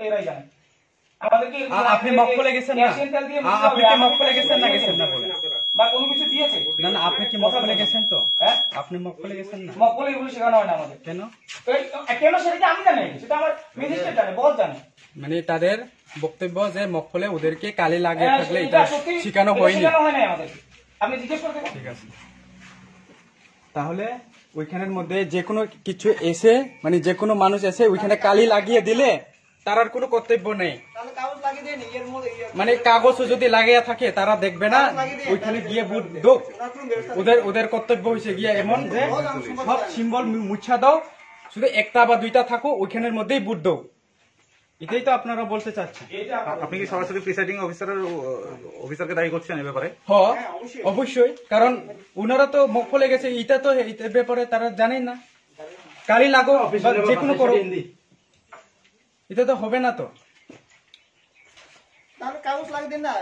এরাই জানে। আমাদেরকে আপনি মক্কলে গেছেন না? আপনি কি মক্কলে গেছেন না গেছেন না বলেন? বা কোনো কিছু দিয়েছে? না না, আপনি কি মক্কলে গেছেন তো? হ্যাঁ, আপনি মক্কলে গেছেন না? মক্কলে এগুলো শেখানো হয় না আমাদের। কেন? কেন সেটা কি আমি জানি, সেটা আমার ম্যাজিস্ট্রেট জানে, বস জানে। মানে তাদের বক্তব্য যে মক্কলে ওদেরকে কালি লাগিয়ে থাকলে এটা শেখানো হয়নি। শেখানো হয় না আমাদের, আপনি জিজ্ঞেস করতে। ঠিক আছে, তাহলে ওইখানের মধ্যে যে কোনো কিছু এসে মানে যে কোনো মানুষ এসে ওইখানে কালি লাগিয়ে দিলে তার আর কোনো কর্তব্য নেই। মানে কাগজও যদি লাগিয়ে থাকে তারা দেখবে না, ওইখানে গিয়ে ভোট দাও। ওদের কর্তব্য হয়েছে গিয়ে এমন যে সব সিম্বল মুছা দাও, শুধু একটা বা দুইটা থাকো, ওইখানের মধ্যেই ভোট দাও। এটাই তো আপনারা বলতে চাচ্ছেন। আপনি কি সরাসরি প্রিসাইডিং অফিসারকে দায়ী করছেন এই ব্যাপারে? হ্যাঁ অবশ্যই, কারণ ওনারা তো মক্কলে গেছে, এটা তো এই ব্যাপারে তারা জানেন না। কালি লাগো যে কোনো করো, এটা তো হবে না। তো কাগজ লাগিয়ে দিন না।